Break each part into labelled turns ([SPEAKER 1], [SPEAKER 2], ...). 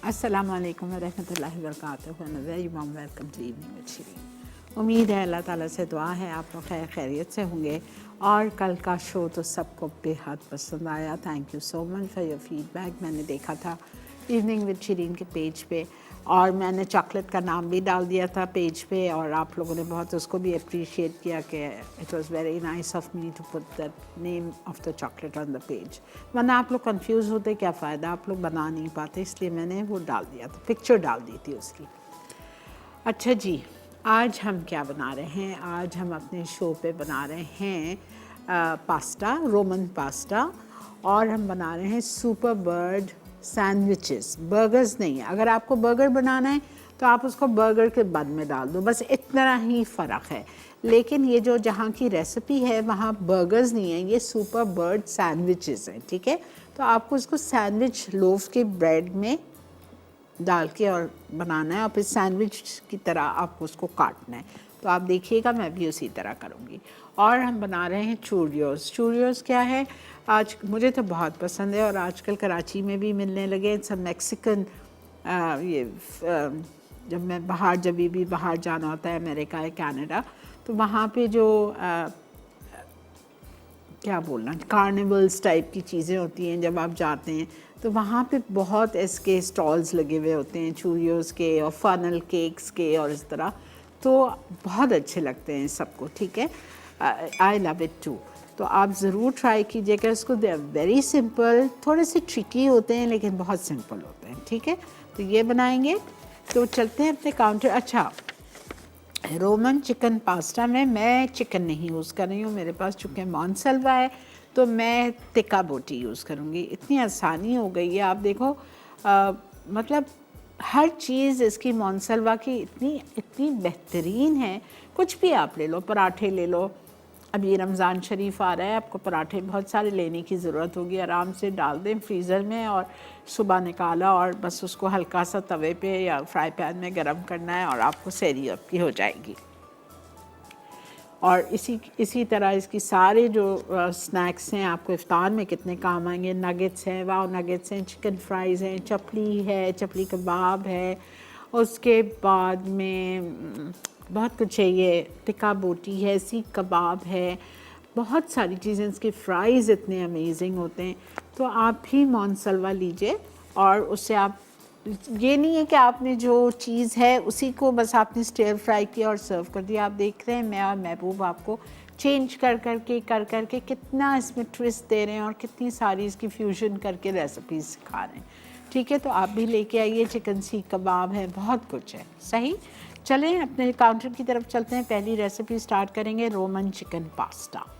[SPEAKER 1] अस्सलाम वालेकुम व रहमतुल्लाहि व बरकातुहू and very warm welcome to evening with Shireen. उम्मीद है अल्लाह ताला से दुआ है आप लोग खैर खैरियत से होंगे और कल का शो तो सबको बेहद पसंद आया। Thank you so much for your feedback. मैंने देखा था इवनिंग विद शिरीन के पेज पे और मैंने चॉकलेट का नाम भी डाल दिया था पेज पे और आप लोगों ने बहुत उसको भी अप्रिशिएट किया कि it was very nice of me to put that name of the chocolate on the page. वरना आप लोग कंफ्यूज होते क्या फ़ायदा, आप लोग बना नहीं पाते, इसलिए मैंने वो डाल दिया था, पिक्चर डाल दी थी उसकी। अच्छा जी, आज हम क्या बना रहे हैं? आज हम अपने शो पे बना रहे हैं पास्ता, रोमन पास्ता, और हम बना रहे हैं सुपर बर्ड सैंडविचेस। बर्गर्स नहीं है। अगर आपको बर्गर बनाना है तो आप उसको बर्गर के बन में डाल दो, बस इतना ही फ़र्क है। लेकिन ये जो जहाँ की रेसिपी है वहाँ बर्गर्स नहीं है, ये सुपर बर्ड सैंडविचेस हैं, ठीक है। तो आपको इसको सैंडविच लोफ के ब्रेड में डाल के और बनाना है और फिर सैंडविच की तरह आपको उसको काटना है। तो आप देखिएगा, मैं भी उसी तरह करूँगी। और हम बना रहे हैं चूरियोज़। चूरियोज़ क्या है? आज मुझे तो बहुत पसंद है और आजकल कराची में भी मिलने लगे। इट्स अ मैक्सिकन जब मैं जब भी बाहर जाना होता है, अमेरिका या कनाडा, तो वहाँ पे जो क्या बोलना, कार्निवल्स टाइप की चीज़ें होती हैं, जब आप जाते हैं तो वहाँ पे बहुत इसके स्टॉल्स लगे हुए होते हैं चूरियोज़ के और फनल केक्स के और इस तरह। तो बहुत अच्छे लगते हैं सबको, ठीक है। I love it too. तो आप ज़रूर ट्राई कीजिएगा इसको। दे आर वेरी सिंपल, थोड़े से ट्रिकी होते हैं लेकिन बहुत सिंपल होते हैं, ठीक है। तो ये बनाएंगे। तो चलते हैं अपने काउंटर। अच्छा, रोमन चिकन पास्ता में मैं चिकन नहीं यूज़ कर रही हूँ, मेरे पास चूँकि मॉन्सल्वा है तो मैं टिक्का बोटी यूज़ करूँगी। इतनी आसानी हो गई है, आप देखो मतलब हर चीज़ इसकी मॉन्सल्वा की इतनी इतनी बेहतरीन है। कुछ भी आप ले लो, पराठे ले लो, अभी रमज़ान शरीफ आ रहा है, आपको पराठे बहुत सारे लेने की ज़रूरत होगी। आराम से डाल दें फ्रीज़र में और सुबह निकाला और बस उसको हल्का सा तवे पे या फ्राई पैन में गरम करना है और आपको सहरी आपकी हो जाएगी। और इसी तरह इसकी सारे जो स्नैक्स हैं आपको इफ्तार में कितने काम आएंगे। नगेट्स हैं, वाव नगेट्स हैं, चिकन फ्राइज़ हैं, चपली है, चपली कबाब है, उसके बाद में बहुत कुछ है, ये टिक्का बोटी है, सीख कबाब है, बहुत सारी चीज़ें। इसके फ्राइज़ इतने अमेजिंग होते हैं। तो आप भी मॉन्सल्वा लीजिए और उससे आप, ये नहीं है कि आपने जो चीज़ है उसी को बस आपने स्टिर फ्राई किया और सर्व कर दिया। आप देख रहे हैं मैं और महबूब आपको चेंज कर करके कितना इसमें ट्विस्ट दे रहे हैं और कितनी सारी इसकी फ्यूजन करके रेसिपीज सिखा रहे हैं, ठीक है। तो आप भी लेके आइए, चिकन सीख कबाब है, बहुत कुछ है, सही। चलें अपने काउंटर की तरफ चलते हैं। पहली रेसिपी स्टार्ट करेंगे, रोमन चिकन पास्ता।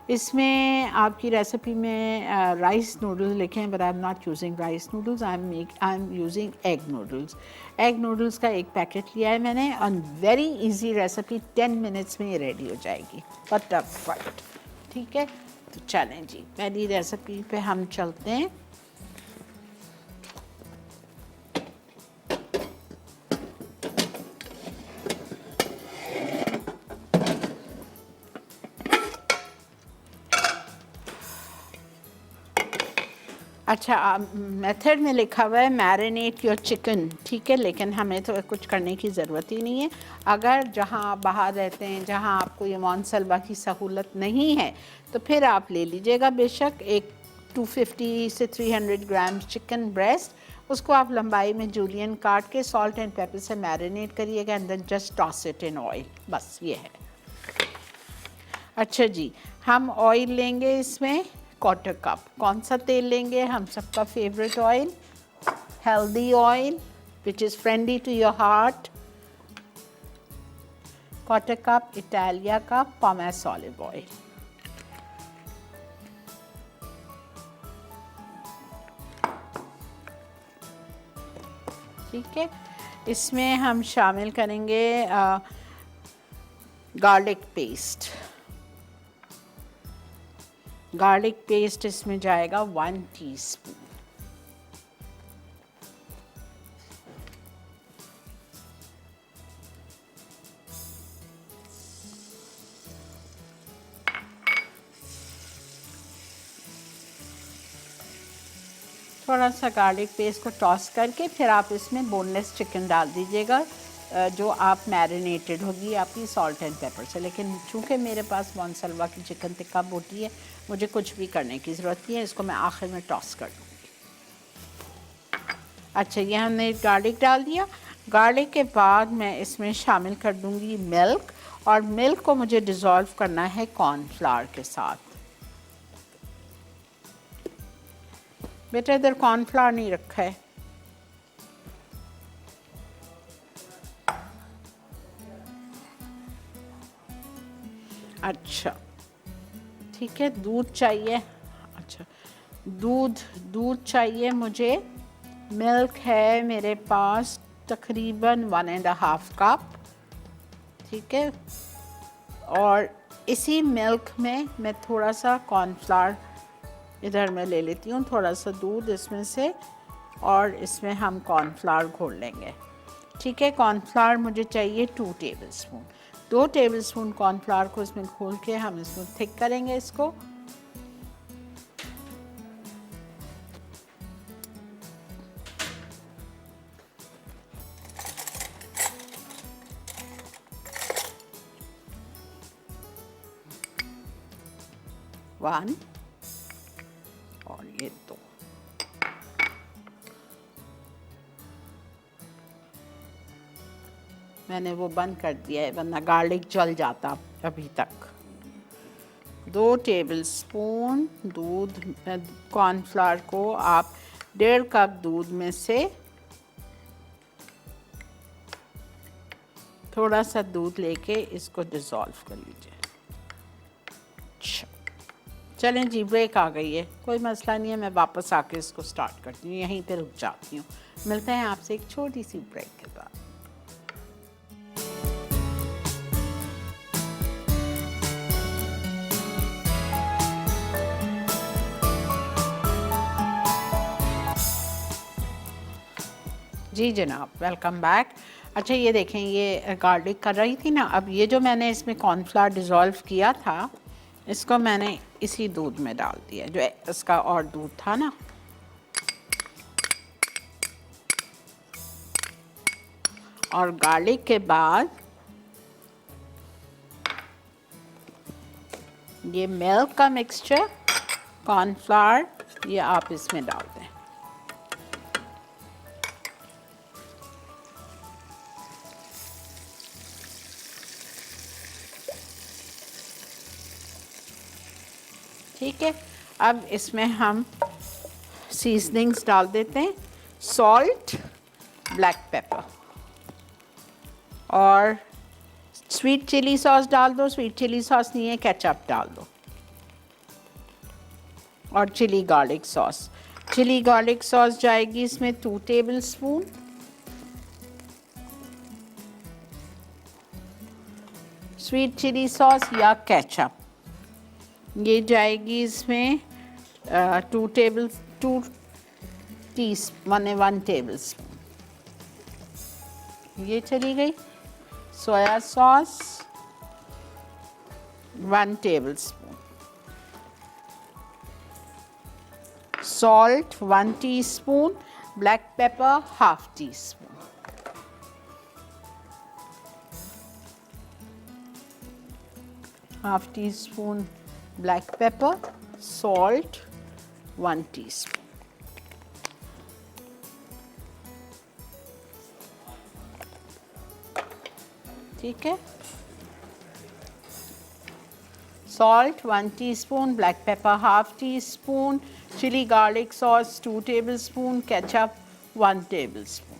[SPEAKER 1] इसमें आपकी रेसिपी में राइस नूडल्स लिखे हैं, but I am not using rice noodles, I am using egg noodles. Egg noodles का एक पैकेट लिया है मैंने और वेरी इजी रेसिपी, 10 मिनट्स में ये रेडी हो जाएगी फटाफट, ठीक है। तो चलें जी, पहली रेसिपी पे हम चलते हैं। अच्छा, मेथड में लिखा हुआ है मैरिनेट योर चिकन, ठीक है, लेकिन हमें तो कुछ करने की ज़रूरत ही नहीं है। अगर जहाँ आप बाहर रहते हैं, जहाँ आपको ये मॉन्सल्वा की सहूलत नहीं है, तो फिर आप ले लीजिएगा बेशक एक 250 से 300 ग्राम चिकन ब्रेस्ट। उसको आप लंबाई में जूलियन काट के सॉल्ट एंड पेपर से मैरिनेट करिएगा and then just toss it in oil, बस ये है। अच्छा जी, हम ऑयल लेंगे इसमें 1/4 कप। कौन सा तेल लेंगे? हम सबका favourite oil, healthy oil which is friendly to your heart. 1/4 cup Italia का पॉमेस ऑलिव ऑयल। ठीक है, इसमें हम शामिल करेंगे गार्लिक पेस्ट। गार्लिक पेस्ट इसमें जाएगा 1 टीस्पून। थोड़ा सा गार्लिक पेस्ट को टॉस करके फिर आप इसमें बोनलेस चिकन डाल दीजिएगा, जो आप मैरिनेटेड होगी आपकी सॉल्ट एंड पेपर से। लेकिन चूँकि मेरे पास मोनसलवा की चिकन टिक्का बोटी है, मुझे कुछ भी करने की ज़रूरत नहीं है, इसको मैं आखिर में टॉस कर दूँगी। अच्छा, ये हमने गार्लिक डाल दिया। गार्लिक के बाद मैं इसमें शामिल कर दूँगी मिल्क, और मिल्क को मुझे डिज़ोल्व करना है कॉर्नफ्लावर के साथ। बेटा इधर कॉर्नफ्लावर नहीं रखा है। अच्छा ठीक है, दूध चाहिए। अच्छा, दूध चाहिए मुझे। मिल्क है मेरे पास तकरीबन 1.5 कप, ठीक है। और इसी मिल्क में मैं थोड़ा सा कॉर्नफ्लावर इधर मैं ले लेती हूँ, थोड़ा सा दूध इसमें से, और इसमें हम कॉर्नफ्लावर घोल लेंगे, ठीक है। कॉर्नफ्लावर मुझे चाहिए 2 टेबलस्पून। 2 टेबलस्पून कॉर्नफ्लावर को इसमें घोल के हम इसमें थिक करेंगे इसको। वन और ये 2। मैंने वो बंद कर दिया है वरना गार्लिक जल जाता अभी तक। 2 टेबलस्पून दूध, कॉर्नफ्लावर को आप 1.5 कप दूध में से थोड़ा सा दूध लेके इसको डिज़ोल्व कर लीजिए। चलें जी, ब्रेक आ गई है, कोई मसला नहीं है, मैं वापस आके इसको स्टार्ट करती हूँ, यहीं पे रुक जाती हूँ। मिलते हैं आपसे एक छोटी सी ब्रेक के बाद। जी जनाब, वेलकम बैक। अच्छा ये देखें, ये गार्लिक कर रही थी ना, अब ये जो मैंने इसमें कॉर्नफ्लावर डिज़ोल्व किया था, इसको मैंने इसी दूध में डाल दिया, जो इसका और दूध था ना। और गार्लिक के बाद ये मिल्क का मिक्सचर, कॉर्नफ्लावर, ये आप इसमें डाल दें। ठीक है, अब इसमें हम सीजनिंग्स डाल देते हैं। सॉल्ट, ब्लैक पेपर और स्वीट चिली सॉस डाल दो। स्वीट चिली सॉस नहीं है, केचप डाल दो। और chilli garlic sauce, chilli garlic sauce जाएगी इसमें 2 टेबलस्पून। स्वीट चिली सॉस या केचप ये जाएगी इसमें 1 टेबल स्पून, ये चली गई। Soya sauce 1 tablespoon, salt 1 teaspoon, black pepper 1/2 teaspoon. Half teaspoon black pepper, salt 1 teaspoon. ठीक है, salt 1 teaspoon, black pepper 1/2 teaspoon, chili garlic sauce 2 tablespoon, ketchup 1 tablespoon.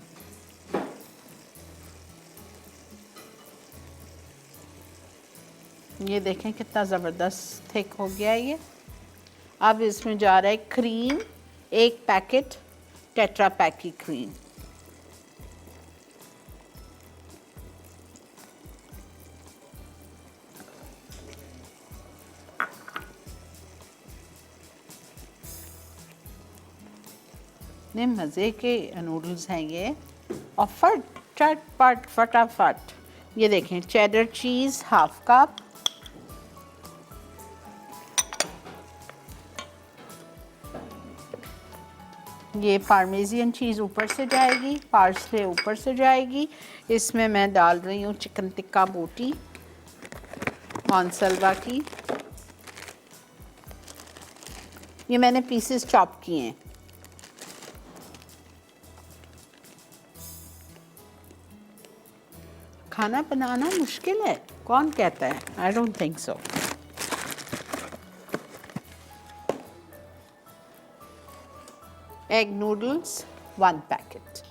[SPEAKER 1] ये देखें कितना ज़बरदस्त थिक हो गया है ये। अब इसमें जा रहा है क्रीम, 1 पैकेट टेट्रा पैक की क्रीम। इतने मज़े के नूडल्स हैं ये, और फटाफट फटाफट। ये देखें, चेडर चीज़ 1/2 कप, ये पार्मेजियन चीज़ ऊपर से जाएगी, पार्सले ऊपर से जाएगी। इसमें मैं डाल रही हूँ चिकन टिक्का बोटी कॉन्सल्वा की, ये मैंने पीसेस चॉप किए हैं। खाना बनाना मुश्किल है, कौन कहता है? I don't think so. Egg noodles 1 packet.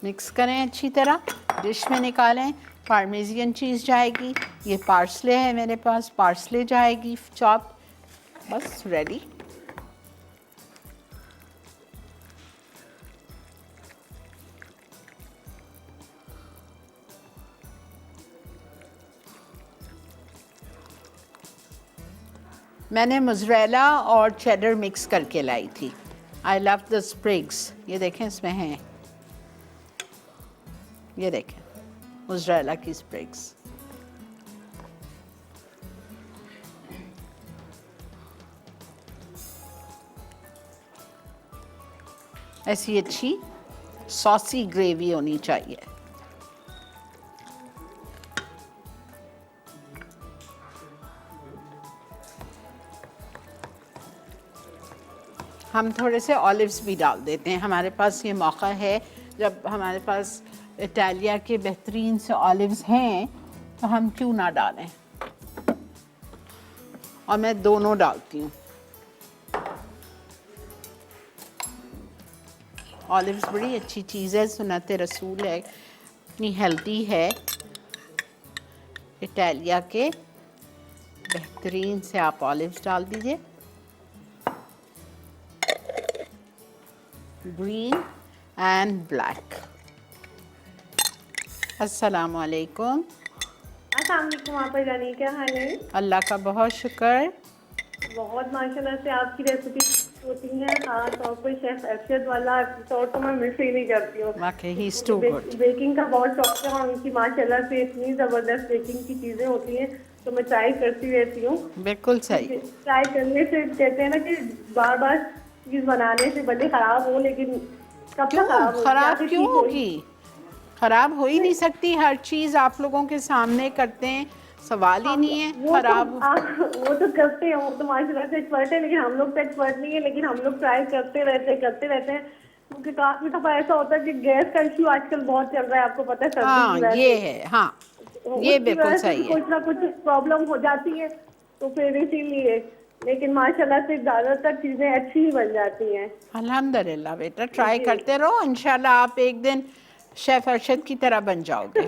[SPEAKER 1] Mix करें अच्छी तरह, डिश में निकालें। पार्मेजियन चीज़ जाएगी, ये पार्सले है मेरे पास, पार्सले जाएगी चॉप, बस रेडी। मैंने मोज़रेला और चेडर मिक्स करके लाई थी। आई लव द स्प्रिग्स, ये देखें इसमें हैं, ये देखें मोज़रेला की स्प्रिग्स। ऐसी अच्छी सॉसी ग्रेवी होनी चाहिए। हम थोड़े से ऑलिव्स भी डाल देते हैं, हमारे पास ये मौका है, जब हमारे पास इटालिया के बेहतरीन से ऑलिव्स हैं तो हम क्यों ना डालें। और मैं दोनों डालती हूँ। ऑलिव्स बड़ी अच्छी चीज़ है, सुन्नत रसूल है, इतनी हेल्दी है। इटालिया के बेहतरीन से आप ऑलिव्स डाल दीजिए। Green and black. अस्सलाम वालेकुम।
[SPEAKER 2] अस्सलाम वालेकुम आपा जानी, क्या हाल है?
[SPEAKER 1] अल्लाह का बहुत शुक्र।
[SPEAKER 2] बहुत माशाल्लाह से आपकी रेसिपी होती हैं, खास तौर पर शेफ अरशद वाला एपिसोड तो मैं मिस ही नहीं करती हूँ।
[SPEAKER 1] वाकई ही इज टू गुड।
[SPEAKER 2] बेकिंग का बहुत शौक है और उनकी माशाल्लाह से इतनी ज़बरदस्त बेकिंग की चीज़ें होती हैं तो मैं ट्राई करती रहती हूँ।
[SPEAKER 1] बिल्कुल सही।
[SPEAKER 2] ट्राई करने से कहते हैं ना कि बार बार चीज़ बनाने से भले ख़राब हो, लेकिन कब तक
[SPEAKER 1] खराब क्यों होगी? खराब हो ही नहीं सकती, हर चीज़ आप लोगों के सामने करते हैं, सवाल ही नहीं है खराब।
[SPEAKER 2] वो तो करते हैं, वो तो माशाल्लाह से एक्सपर्ट है, लेकिन हम लोग तो एक्सपर्ट नहीं है, लेकिन हम लोग ट्राई करते रहते हैं। क्योंकि काफी दफा ऐसा होता है कि गैस का इश्यू आजकल बहुत चल रहा है, आपको पता है सर्दी की वजह से।
[SPEAKER 1] ये है, हाँ ये बिल्कुल सही है।
[SPEAKER 2] कुछ ना कुछ प्रॉब्लम हो जाती है, तो फिर इसीलिए, लेकिन माशाल्लाह से ज्यादातर चीजें अच्छी ही बन जाती हैं।
[SPEAKER 1] अल्हम्दुलिल्लाह बेटा, ट्राई करते रहो, इंशाल्लाह आप एक दिन शेफ अरशद की तरह बन जाओगे।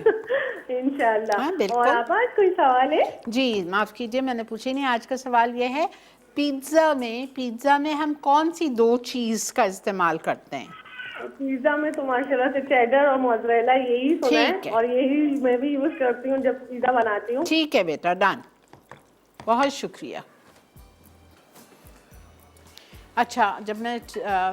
[SPEAKER 2] इंशाल्लाह।
[SPEAKER 1] हाँ, बिल्कुल।
[SPEAKER 2] और आप आज कोई सवाल है?
[SPEAKER 1] जी माफ़ कीजिए, मैंने पूछी नहीं। आज का सवाल ये है, पिज़्ज़ा में हम कौन सी 2 चीज़ का इस्तेमाल करते हैं?
[SPEAKER 2] पिज़्ज़ा में तो माशाल्लाह से चेडर और मोज़रेला यही सुना है, और यही मैं भी यूज़ करती हूँ जब पिज़्ज़ा बनाती हूँ।
[SPEAKER 1] ठीक है बेटा, डन, बहुत शुक्रिया। अच्छा, जब मैं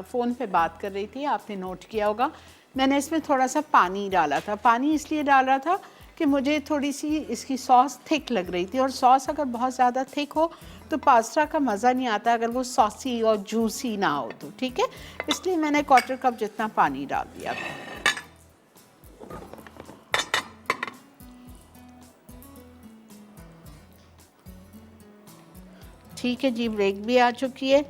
[SPEAKER 1] फ़ोन पे बात कर रही थी, आपने नोट किया होगा, मैंने इसमें थोड़ा सा पानी डाला था। पानी इसलिए डाल रहा था कि मुझे थोड़ी सी इसकी सॉस थिक लग रही थी, और सॉस अगर बहुत ज़्यादा थिक हो तो पास्ता का मज़ा नहीं आता अगर वो सॉसी और जूसी ना हो तो, ठीक है। इसलिए मैंने 1/4 कप जितना पानी डाल दिया। ठीक है जी, ब्रेक भी आ चुकी है,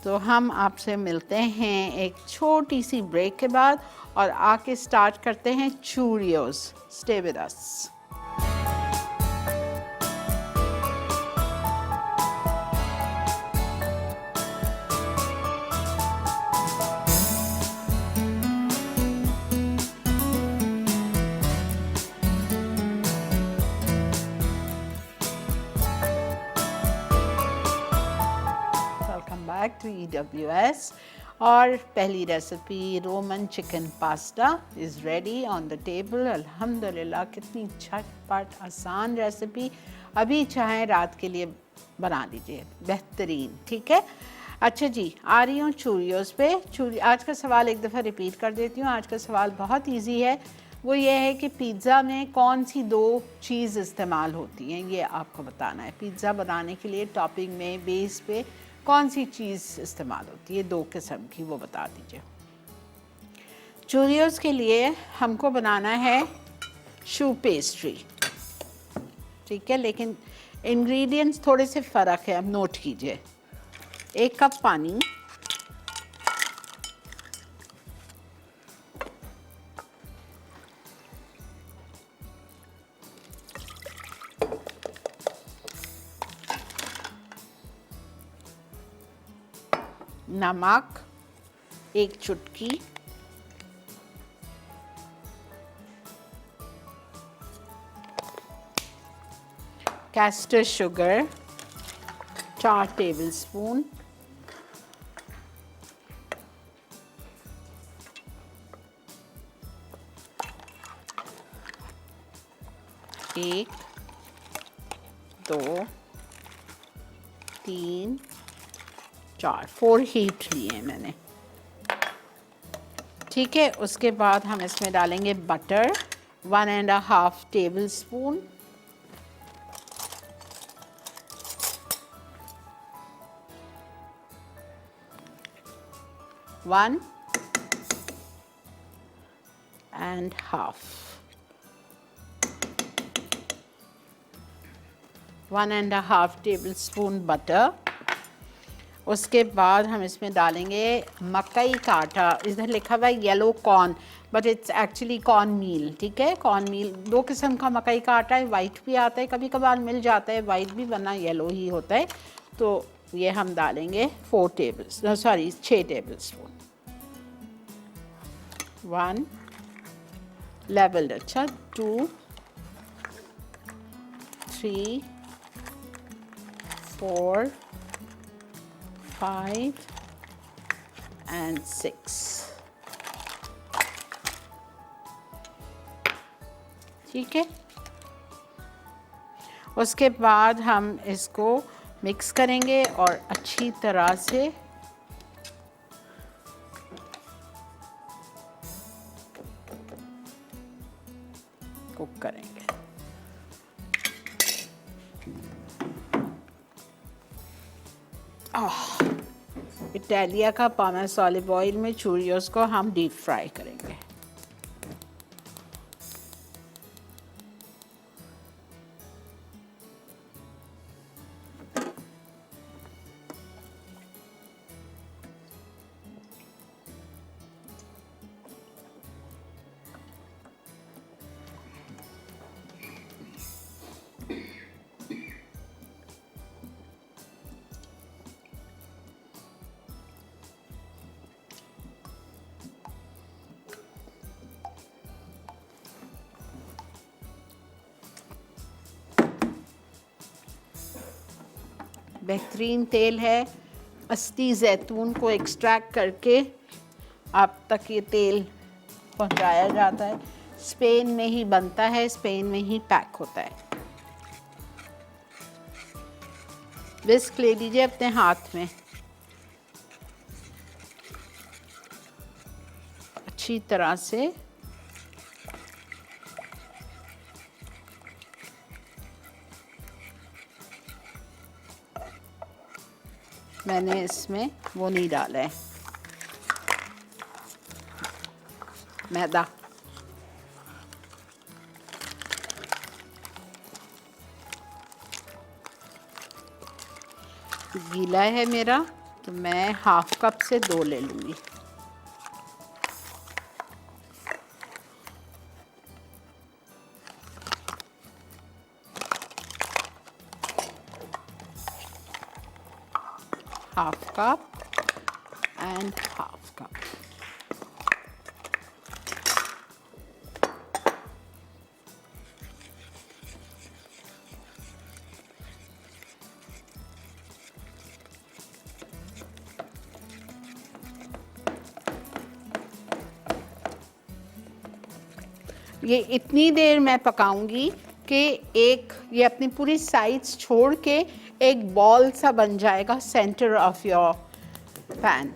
[SPEAKER 1] तो हम आपसे मिलते हैं एक छोटी सी ब्रेक के बाद, और आके स्टार्ट करते हैं चूरियोस। Stay with us. Welcome back to EWS। और पहली रेसिपी Roman chicken pasta is ready on the table. अल्हम्दुलिल्लाह, कितनी झटपट आसान रेसिपी, अभी चाहें रात के लिए बना लीजिए, बेहतरीन, ठीक है। अच्छा जी, आ रही हूँ चूरियोस पे। आज का सवाल एक दफ़ा रिपीट कर देती हूँ। आज का सवाल बहुत इजी है। वो ये है कि पिज़्ज़ा में कौन सी 2 चीज़ इस्तेमाल होती हैं, ये आपको बताना है। पिज़्ज़ा बनाने के लिए टॉपिंग में बेस पे कौन सी चीज़ इस्तेमाल होती है, 2 किस्म की, वो बता दीजिए। चूरियोज़ के लिए हमको बनाना है शू पेस्ट्री, ठीक है, लेकिन इंग्रेडिएंट्स थोड़े से फ़र्क है, अब नोट कीजिए। 1 कप पानी, नमक 1 चुटकी, कैस्टर शुगर 4 टेबलस्पून, एक, 2, 3, 4, 4 हीट लिए मैंने, ठीक है। उसके बाद हम इसमें डालेंगे butter 1.5 tablespoon, one and half 1.5 tablespoon butter. उसके बाद हम इसमें डालेंगे मकई का आटा, इधर लिखा हुआ है yellow corn but it's actually corn meal, ठीक है। कॉर्न मील 2 किस्म का मकई का आटा है, वाइट भी आता है, कभी कभार मिल जाता है वाइट भी, वरना येलो ही होता है। तो ये हम डालेंगे 6 टेबलस्पून, 1 लेवल्ड, अच्छा 2, 3, 4, 5 and 6, ठीक है। उसके बाद हम इसको मिक्स करेंगे और अच्छी तरह से कुक करेंगे। इटालिया का पामेस ऑलिव ऑयल में चूरियोस को हम डीप फ्राई करेंगे। बेहतरीन तेल है, असली जैतून को एक्सट्रैक्ट करके आप तक ये तेल पहुंचाया जाता है। स्पेन में ही बनता है, स्पेन में ही पैक होता है। विस्क ले लीजिए अपने हाथ में, अच्छी तरह से मैंने इसमें वो नहीं डाला है, मैदा। गीला है मेरा, तो मैं हाफ कप से 2 ले लूँगी। Half cup and half cup. ये इतनी देर मैं पकाऊंगी कि ये अपनी पूरी साइड्स छोड़ के एक बॉल सा बन जाएगा सेंटर ऑफ योर पैन।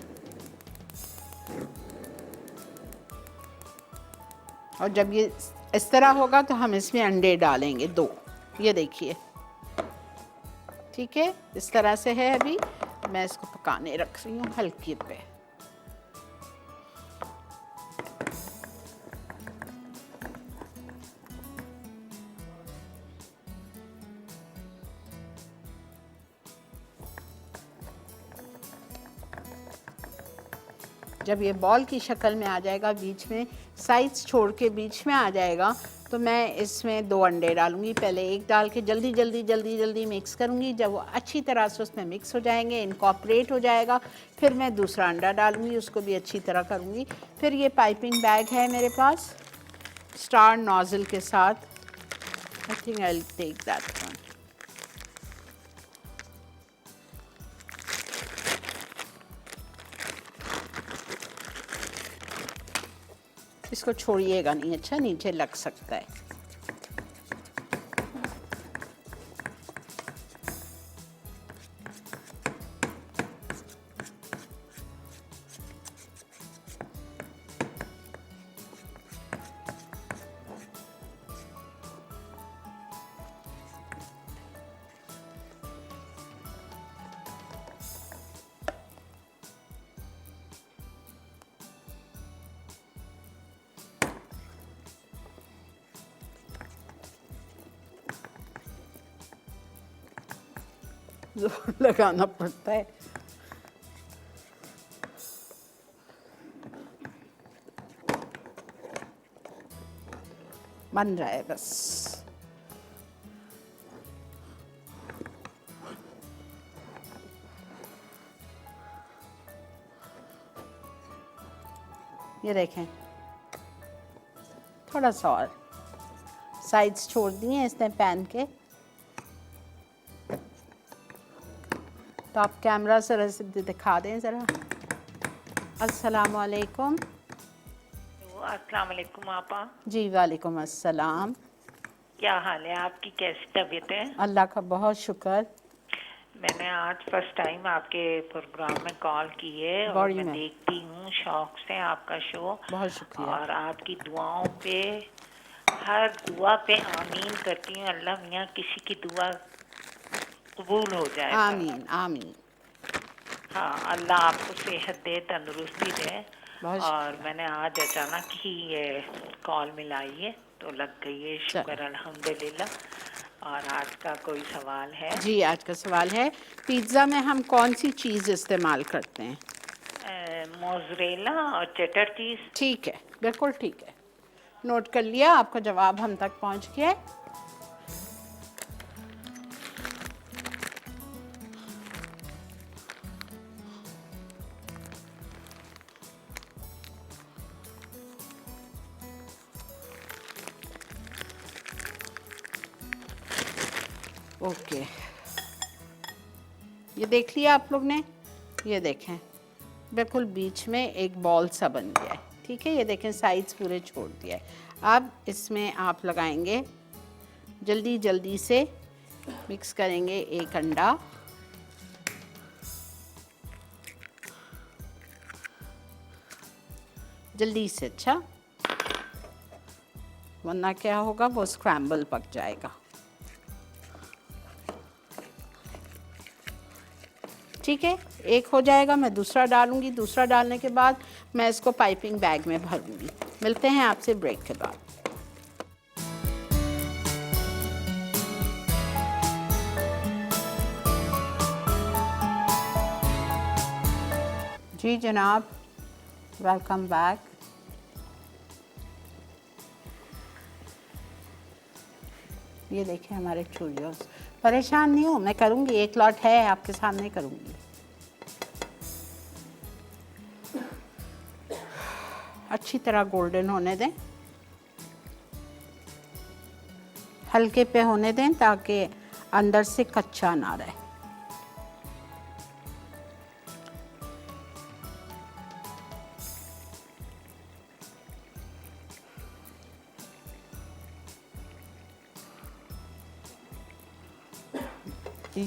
[SPEAKER 1] और जब ये इस तरह होगा तो हम इसमें अंडे डालेंगे 2। ये देखिए, ठीक है, इस तरह से है। अभी मैं इसको पकाने रख रही हूँ हल्के पे। जब ये बॉल की शक्ल में आ जाएगा, बीच में साइड्स छोड़ के बीच में आ जाएगा, तो मैं इसमें 2 अंडे डालूंगी। पहले एक डाल के जल्दी जल्दी जल्दी जल्दी मिक्स करूंगी। जब वो अच्छी तरह से उसमें मिक्स हो जाएंगे, इनकॉर्पोरेट हो जाएगा, फिर मैं दूसरा अंडा डालूंगी, उसको भी अच्छी तरह करूंगी। फिर ये पाइपिंग बैग है मेरे पास स्टार नोजल के साथ। I think I will take that one. इसको छोड़िएगा नहीं, अच्छा नीचे लग सकता है। जोर लगाना पड़ता है। बन रहा है बस। ये देखें, थोड़ा सा और साइड्स छोड़ दिए इसने पैन के। तो आप कैमरा से रेसिपी दिखा दें ज़रा। अस्सलाम वालेकुम।
[SPEAKER 3] अस्सलाम वालेकुम आपा।
[SPEAKER 1] जी वालेकुम अस्सलाम।
[SPEAKER 3] क्या हाल है आपकी, कैसी तबीयत है?
[SPEAKER 1] अल्लाह का बहुत शुक्र।
[SPEAKER 3] मैंने आज फर्स्ट टाइम आपके प्रोग्राम में कॉल की है और मैं देखती हूँ शौक से आपका शो।
[SPEAKER 1] बहुत शुक्रिया।
[SPEAKER 3] और आपकी दुआओं पे, हर दुआ पे आमीन करती हूँ। अल्लाह मियाँ किसी की दुआ कबूल हो जाए।
[SPEAKER 1] आमीन आमीन।
[SPEAKER 3] हाँ, अल्लाह आपको सेहत दे, तंदुरुस्ती दे। और मैंने आज अचानक ही ये कॉल मिलाई है तो लग गई है, शुक्र अल्हम्दुलिल्लाह। और आज का कोई सवाल है?
[SPEAKER 1] जी, आज का सवाल है, पिज़्ज़ा में हम कौन सी चीज़ इस्तेमाल करते हैं?
[SPEAKER 3] मोज़रेला और चेडर चीज़।
[SPEAKER 1] ठीक है, बिल्कुल ठीक है, नोट कर लिया। आपका जवाब हम तक पहुंच गया। ओके, ये देख लिया आप लोग ने। ये देखें, बिल्कुल बीच में एक बॉल सा बन गया है। ठीक है, ये देखें साइड्स पूरे छोड़ दिया है। अब इसमें आप लगाएंगे, जल्दी जल्दी से मिक्स करेंगे एक अंडा, जल्दी से, अच्छा, वरना क्या होगा, वो स्क्रैम्बल पक जाएगा। ठीक है, एक हो जाएगा, मैं दूसरा डालूंगी। दूसरा डालने के बाद मैं इसको पाइपिंग बैग में भरूंगी। मिलते हैं आपसे ब्रेक के बाद। जी जनाब, वेलकम बैक। ये देखें हमारे चूरियोस। परेशान नहीं हूँ, मैं करूँगी, एक लॉट है आपके सामने करूँगी। अच्छी तरह गोल्डन होने दें, हल्के पे होने दें ताकि अंदर से कच्चा ना रहे।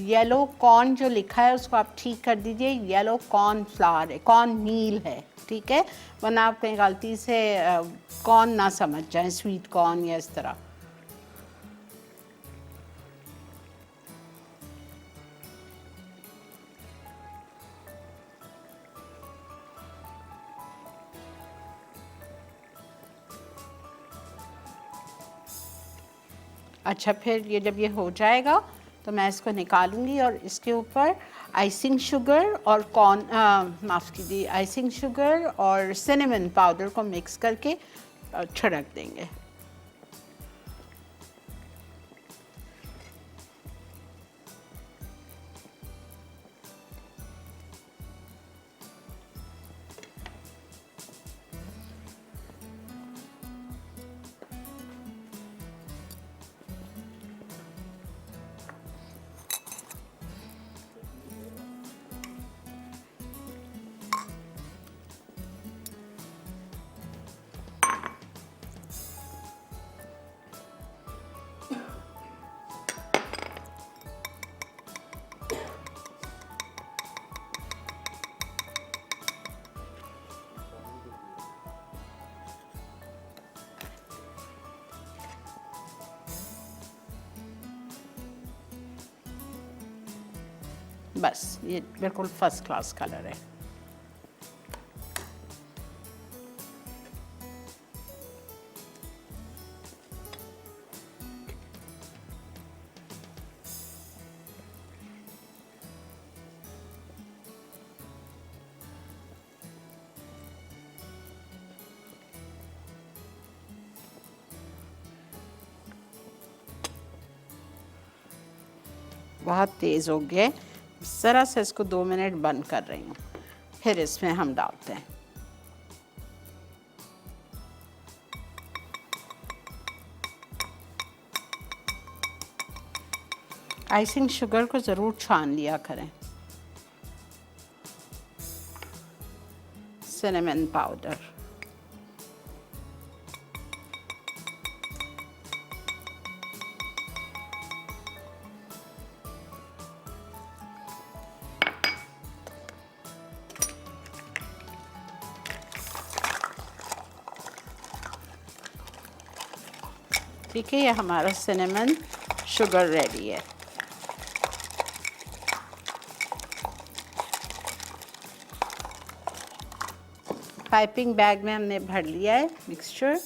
[SPEAKER 1] येलो कॉर्न जो लिखा है उसको आप ठीक कर दीजिए, येलो कॉर्न फ्लावर है, कॉर्न मील है, ठीक है, वरना आप कहीं गलती से कॉर्न ना समझ जाएं, स्वीट कॉर्न या इस तरह। अच्छा, फिर ये जब ये हो जाएगा तो मैं इसको निकालूंगी और इसके ऊपर आइसिंग शुगर और कॉर्न, माफ़ कीजिए, आइसिंग शुगर और सिनेमन पाउडर को मिक्स करके छिड़क देंगे। बस ये बिल्कुल फर्स्ट क्लास कलर है। बहुत तेज़ हो गया, ज़रा से इसको 2 मिनट बंद कर रही हूँ, फिर इसमें हम डालते हैं। आइसिंग शुगर को ज़रूर छान लिया करें। सिनेमन पाउडर, ठीक है, ये हमारा सिनेमन शुगर रेडी है। पाइपिंग बैग में हमने भर लिया है मिक्सचर।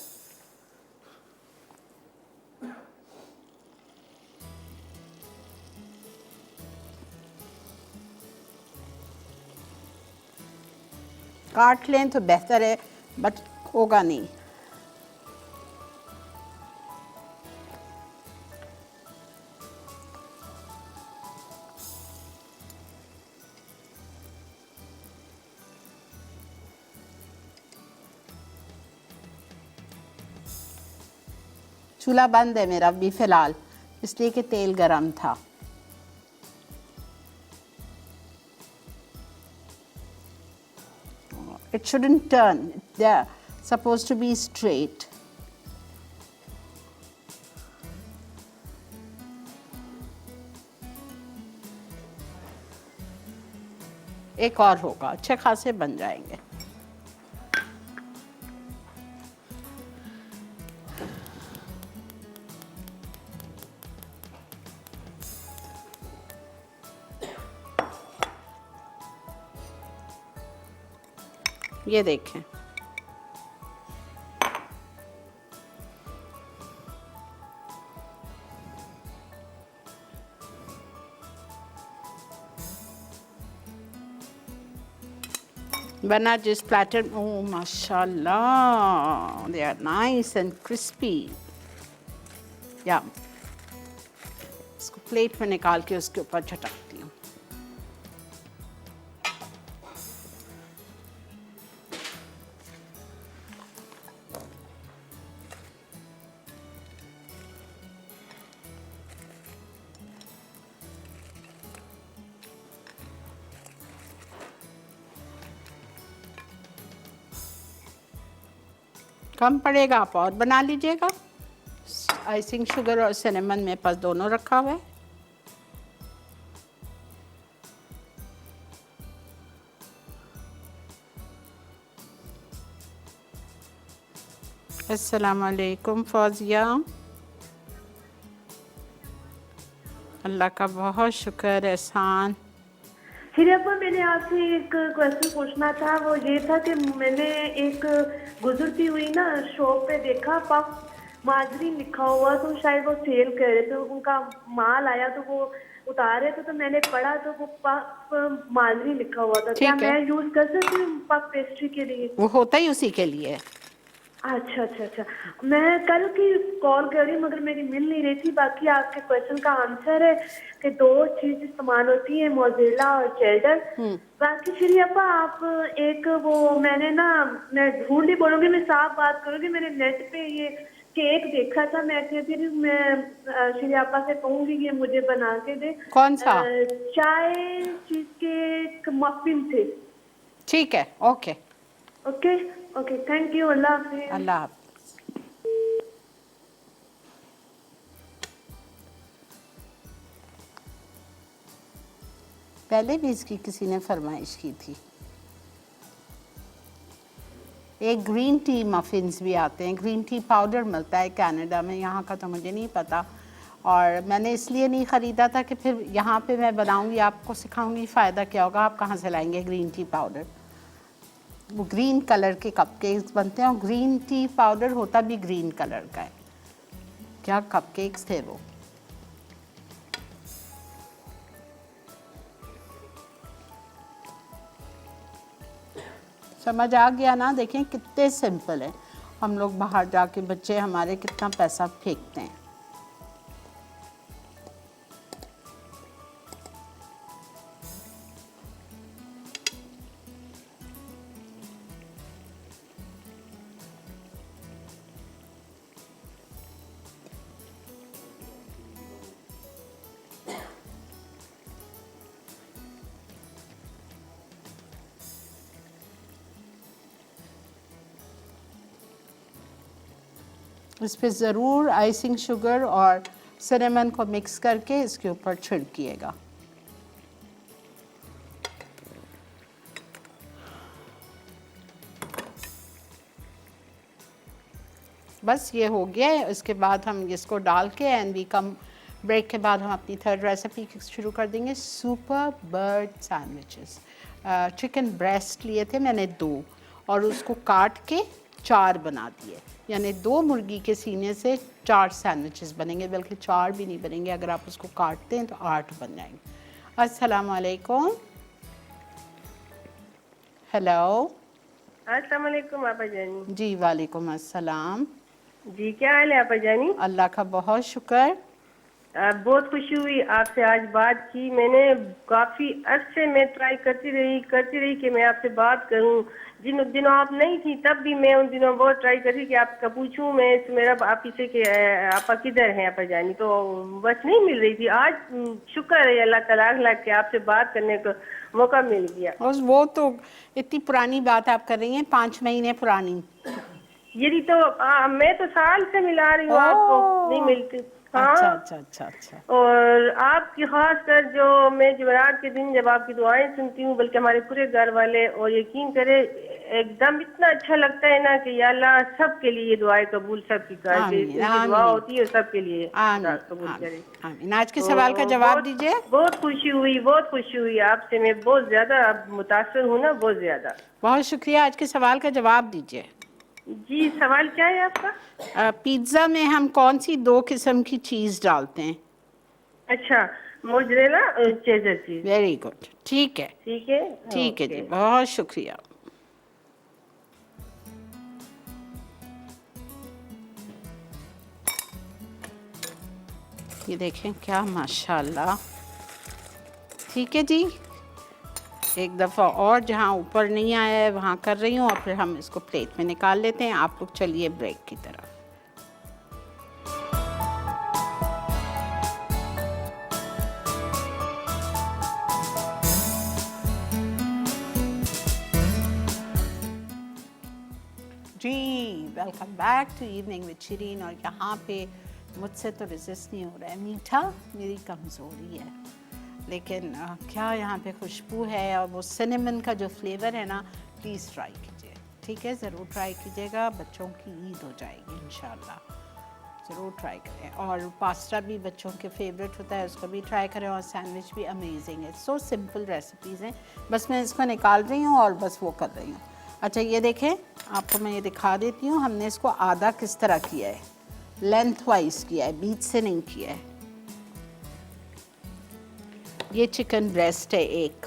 [SPEAKER 1] काट लें तो बेहतर है, बट होगा नहीं। चूल्हा बंद है मेरा अभी फ़िलहाल, इसलिए कि तेल गरम था। It shouldn't turn, they're supposed to be straight. एक और होगा, अच्छे खासे बन जाएंगे। ये देखें, बना जिस प्लेटर, ओह माशाल्लाह, they are nice and crispy. या इसको प्लेट में निकाल के उसके ऊपर झटकती हूँ। कम पड़ेगा आप और बना लीजिएगा। आइसिंग शुगर और सिनेमन मेरे पास दोनों रखा हुआ है। अस्सलाम वालेकुम फौजिया। अल्लाह का बहुत शुक्र एहसान।
[SPEAKER 2] फिर अब मैंने आपसे एक क्वेश्चन पूछना था, वो ये था कि मैंने एक गुजरती हुई ना शॉप पे देखा पफ माजरी लिखा हुआ, तो शायद वो सेल कर रहे थे, उनका माल आया तो वो उतारे थे, तो मैंने पढ़ा तो वो पफ माजरी लिखा हुआ था। क्या
[SPEAKER 1] ठीक है,
[SPEAKER 2] मैं यूज कर सकती हूँ पफ पेस्ट्री के लिए?
[SPEAKER 1] वो होता ही उसी के लिए है।
[SPEAKER 2] अच्छा अच्छा अच्छा। मैं कल की कॉल कर रही हूँ मगर मेरी मिल नहीं रही थी। बाकी आपके क्वेश्चन का आंसर है कि 2 चीज इस्तेमाल होती है, मोज़रेला और चेडर। बाकी फिर आप एक वो मैंने ना, मैं झूठ नहीं बोलूंगी, मैं साफ बात करूंगी, मैंने नेट पे ये केक देखा था। मैं कहती थी मैं शिरियापा से कहूंगी कि मुझे बना के दे।
[SPEAKER 1] कौन सा?
[SPEAKER 2] चाय चीज केक मफिन थे।
[SPEAKER 1] ठीक है, okay.
[SPEAKER 2] Okay okay, thank you, अल्लाह हाफिज।
[SPEAKER 1] अल्लाह हाफ़िज़। पहले भी इसकी किसी ने फरमाइश की थी। एक ग्रीन टी मफ़िन्स भी आते हैं, ग्रीन टी पाउडर मिलता है कनाडा में, यहाँ का तो मुझे नहीं पता। और मैंने इसलिए नहीं ख़रीदा था कि फिर यहाँ पे मैं बनाऊँगी, आपको सिखाऊंगी, फ़ायदा क्या होगा, आप कहाँ से लाएंगे ग्रीन टी पाउडर। वो ग्रीन कलर के कपकेक्स बनते हैं और ग्रीन टी पाउडर होता भी ग्रीन कलर का है। क्या कपकेक्स थे वो। समझ आ गया ना? देखें कितने सिंपल है। हम लोग बाहर जाके बच्चे हमारे कितना पैसा फेंकते हैं। इस पर ज़रूर आइसिंग शुगर और सिनेमन को मिक्स करके इसके ऊपर छिड़किएगा। बस ये हो गया है। इसके बाद हम इसको डाल के एंड वी कम ब्रेक के बाद हम अपनी थर्ड रेसिपी शुरू कर देंगे। Super bird sandwiches. Chicken breast लिए थे मैंने 2 और उसको काट के 4 बना दिए, यानी 2 मुर्गी के सीने से 4 सैंडविचेस बनेंगे, बल्कि 4 भी नहीं बनेंगे, अगर आप उसको काटते हैं तो 8 बन जाएंगे। अस्सलाम वालेकुम। हेलो।
[SPEAKER 4] अस्सलाम वालेकुम आपा जानी।
[SPEAKER 1] जी वालेकुम अस्सलाम।
[SPEAKER 4] जी क्या हाल है आपा जानी?
[SPEAKER 1] अल्लाह का बहुत शुक्र।
[SPEAKER 4] बहुत खुशी हुई आपसे आज बात की। मैंने काफी अरसे में ट्राई करती रही कि मैं आपसे बात करूं। जिन दिनों आप नहीं थी तब भी मैं उन दिनों बहुत ट्राई कर रही कि आपका पूछूं मैं मेरा आप इसे कि आपा किधर हैं आपा जानी, तो बस नहीं मिल रही थी। आज शुक्र है अल्लाह ताला के आपसे बात करने का मौका मिल गया।
[SPEAKER 1] और वो तो इतनी पुरानी बात आप कर रही हैं, 5 महीने पुरानी।
[SPEAKER 4] यदि तो मैं तो साल से मिला रही हूँ आपको, नहीं मिलती। हाँ।
[SPEAKER 1] अच्छा अच्छा अच्छा अच्छा।
[SPEAKER 4] और आपकी खास कर जो मैं जुमेरात के दिन जब आपकी दुआएं सुनती हूँ, बल्कि हमारे पूरे घर वाले, और यकीन करे एकदम इतना अच्छा लगता है ना कि या अल्लाह सबके लिए दुआएं कबूल सबकी कर, दुआ होती है सबके लिए कबूल करे।
[SPEAKER 1] आमीन। आज के सवाल का जवाब दीजिए।
[SPEAKER 4] बहुत खुशी हुई आपसे, मैं बहुत ज्यादा मुतासर हूँ ना, बहुत ज्यादा।
[SPEAKER 1] बहुत शुक्रिया। आज के सवाल का जवाब दीजिए।
[SPEAKER 4] जी सवाल क्या है आपका?
[SPEAKER 1] पिज्ज़ा में हम कौन सी 2 किस्म की चीज़ डालते हैं?
[SPEAKER 4] अच्छा, मोज़रेला चेडर चीज।
[SPEAKER 1] वेरी गुड, ठीक है
[SPEAKER 4] ठीक है
[SPEAKER 1] ठीक है जी, बहुत शुक्रिया। ये देखें क्या माशाल्लाह। ठीक है जी, एक दफ़ा और जहाँ ऊपर नहीं आया है वहाँ कर रही हूँ और फिर हम इसको प्लेट में निकाल लेते हैं। आप लोग चलिए ब्रेक की तरफ। जी welcome back to evening with Shireen. और यहाँ पे मुझसे तो रेजिस्ट नहीं हो रहा है, मीठा मेरी कमज़ोरी है, लेकिन क्या यहाँ पे खुशबू है और वो सिनेमन का जो फ्लेवर है ना, प्लीज़ ट्राई कीजिए। ठीक है, ज़रूर ट्राई कीजिएगा, बच्चों की ईद हो जाएगी इंशाल्लाह। ज़रूर ट्राई करें। और पास्ता भी बच्चों के फेवरेट होता है, उसको भी ट्राई करें। और सैंडविच भी अमेजिंग है। सो सिंपल रेसिपीज़ हैं, बस मैं इसको निकाल रही हूँ और बस वो कर रही हूँ। अच्छा ये देखें, आपको मैं ये दिखा देती हूँ, हमने इसको आधा किस तरह किया है, लेंथ वाइज किया है, बीच से नहीं किया है। ये चिकन ब्रेस्ट है एक,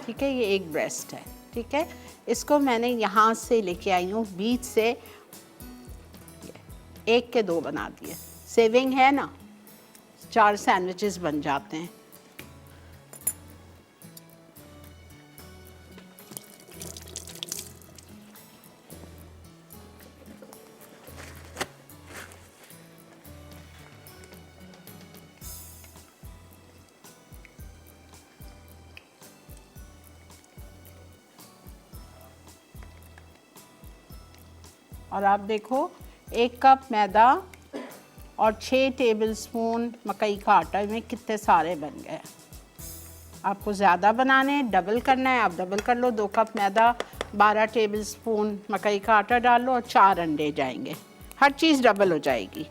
[SPEAKER 1] ठीक है, ये एक ब्रेस्ट है, ठीक है। इसको मैंने यहाँ से लेके आई हूँ, बीच से एक के दो बना दिए। सेविंग है ना, 4 सैंडविचेस बन जाते हैं। और आप देखो, 1 कप मैदा और 6 टेबलस्पून मकई का आटा में कितने सारे बन गए। आपको ज़्यादा बनाने हैं, डबल करना है, आप डबल कर लो। 2 कप मैदा, 12 टेबलस्पून मकई का आटा डाल लो और 4 अंडे जाएंगे। हर चीज़ डबल हो जाएगी।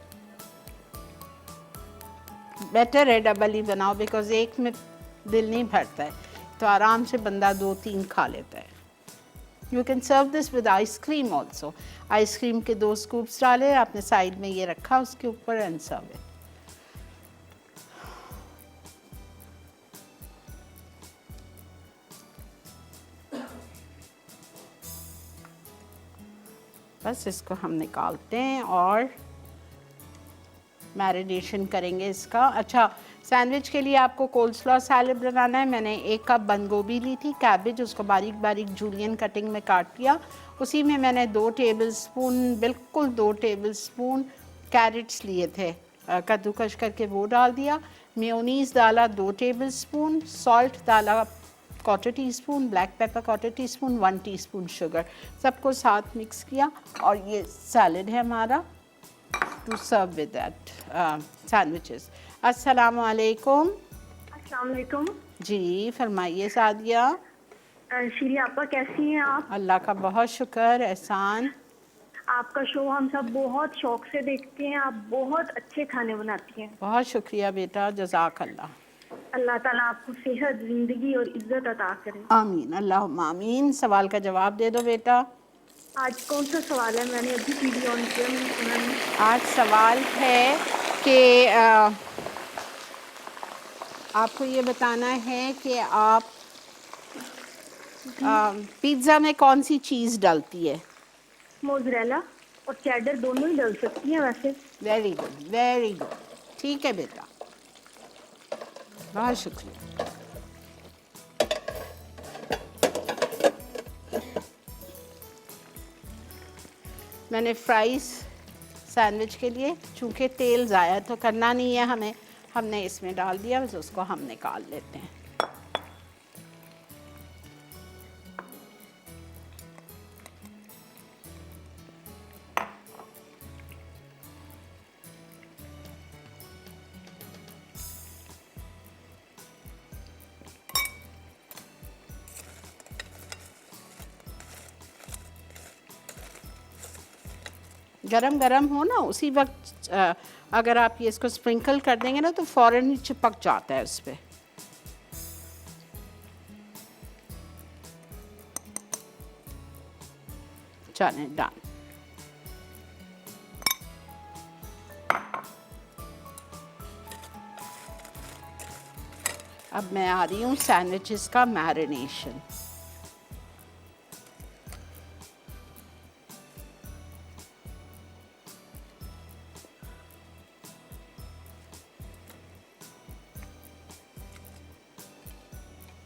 [SPEAKER 1] बेटर है डबल ही बनाओ, बिकॉज एक में दिल नहीं भरता है, तो आराम से बंदा 2-3 खा लेता है। You can serve this with ice cream also. Ice cream के 2 स्कूप्स डाले, आपने साइड में ये रखा उसके ऊपर, एंड सर्व इट। बस इसको हम निकालते हैं और मैरिनेशन करेंगे इसका। अच्छा, सैंडविच के लिए आपको कोल्डस्लॉ सैलेड बनाना है। मैंने 1 कप बंद गोभी ली थी, कैबेज, उसको बारीक बारीक जूलियन कटिंग में काट लिया। उसी में मैंने 2 टेबलस्पून, बिल्कुल 2 टेबलस्पून कैरेट्स लिए थे, कद्दूकश करके वो डाल दिया। मेयोनीज़ डाला 2 टेबलस्पून, सॉल्ट डाला 1/4 teaspoon, black pepper 1/4 teaspoon, 1 teaspoon sugar, सबको साथ मिक्स किया। और ये सैलेड है हमारा to serve with that sandwiches. अस्सलाम वालेकुम।
[SPEAKER 2] अस्सलाम वालेकुम।
[SPEAKER 1] जी फरमाइए सादिया।
[SPEAKER 2] शीरी आपा, कैसी हैं आप?
[SPEAKER 1] अल्लाह का बहुत शुक्र, एहसान।
[SPEAKER 2] आपका शो हम सब बहुत शौक से देखते हैं, आप बहुत अच्छे खाने बनाती हैं।
[SPEAKER 1] बहुत शुक्रिया बेटा, जज़ाक अल्लाह।
[SPEAKER 2] अल्लाह ताला आपको सेहत, जिंदगी और इज्जत अता करे।
[SPEAKER 1] आमीन, अल्लाहुम्मा आमीन। सवाल का जवाब दे दो बेटा।
[SPEAKER 2] आज कौन सा सवाल है? मैंने अभी टीवी ऑन किया, मैंने सुना नहीं।
[SPEAKER 1] आज सवाल है कि आपको ये बताना है कि आप पिज़्ज़ा में कौन सी चीज़ डलती है?
[SPEAKER 2] मोज़रेला और चेडर दोनों ही डल सकती हैं वैसे।
[SPEAKER 1] वेरी गुड, वेरी गुड, ठीक है बेटा, बहुत शुक्रिया। मैंने फ्राइज़ सैंडविच के लिए, चूँकि तेल ज़ाया तो करना नहीं है हमें, हमने इसमें डाल दिया, बस उसको हम निकाल लेते हैं। गरम गरम हो ना, उसी वक्त अगर आप ये इसको स्प्रिंकल कर देंगे ना तो फ़ौरन ही चिपक जाता है उस पर। चलें, डन। अब मैं आ रही हूँ सैंडविचेस का मैरिनेशन।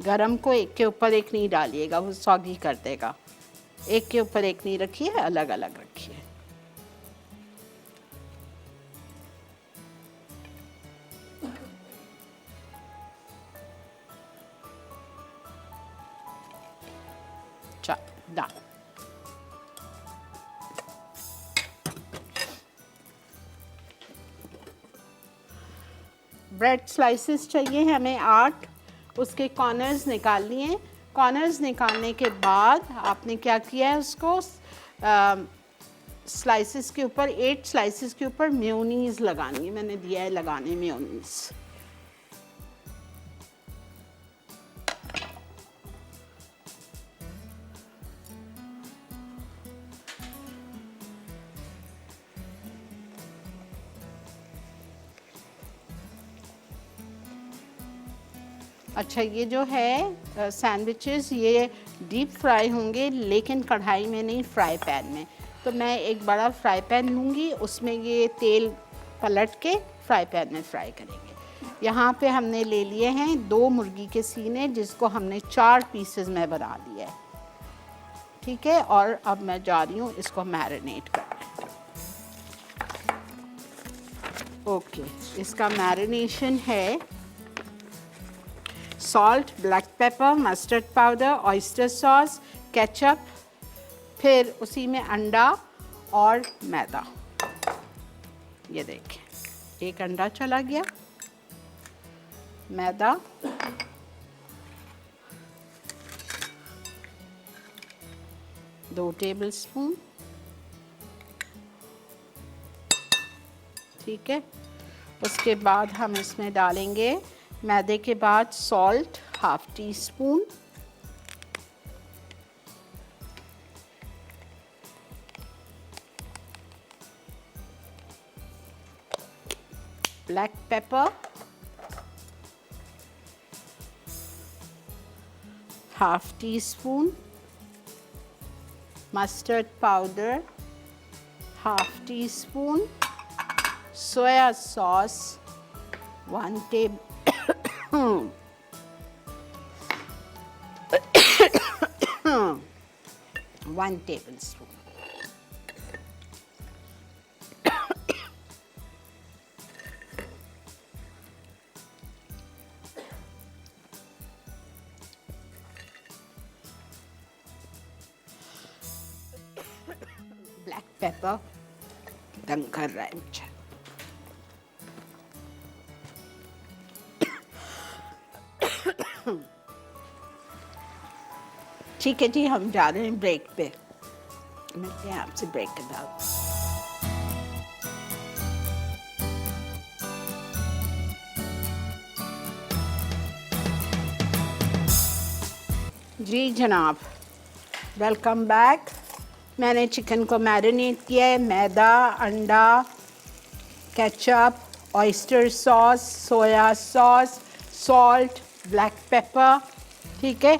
[SPEAKER 1] गरम को एक के ऊपर एक नहीं डालिएगा, वो सौगी कर देगा। एक के ऊपर एक नहीं रखिए, अलग अलग रखिए। चल डन। ब्रेड स्लाइसेस चाहिए हमें 8, उसके कॉर्नर्स निकाल लिए। कॉर्नर्स निकालने के बाद आपने क्या किया है, उसको स्लाइसेस के ऊपर 8 स्लाइसेस के ऊपर मेयोनीज लगानी है। मैंने दिया है लगाने मेयोनीज। अच्छा, ये जो है सैंडविचेस ये डीप फ्राई होंगे, लेकिन कढ़ाई में नहीं, फ्राई पैन में। तो मैं एक बड़ा फ्राई पैन लूँगी, उसमें ये तेल पलट के फ्राई पैन में फ्राई करेंगे। यहाँ पे हमने ले लिए हैं 2 मुर्गी के सीने, जिसको हमने 4 पीसेस में बना लिया है, ठीक है। और अब मैं जा रही हूँ इसको मैरिनेट करने। ओके, इसका मैरिनेशन है salt, black pepper, mustard powder, oyster sauce, ketchup, फिर उसी में अंडा और मैदा। ये देखें, एक अंडा चला गया, मैदा, दो टेबलस्पून, ठीक है। उसके बाद हम इसमें डालेंगे मैदे के बाद salt, ½ teaspoon, black paper, ½ teaspoon, mustard powder, ½ teaspoon, सोया sauce 1 table 1 tablespoon. Black pepper तंग कर रहा है मुझे। ठीक है जी, हम जा रहे हैं ब्रेक पे, मिलते हैं आपसे ब्रेक के बाद। जी जनाब, वेलकम बैक। मैंने चिकन को मैरिनेट किया है, मैदा, अंडा, ketchup, oyster sauce, soya sauce, salt, black pepper, ठीक है।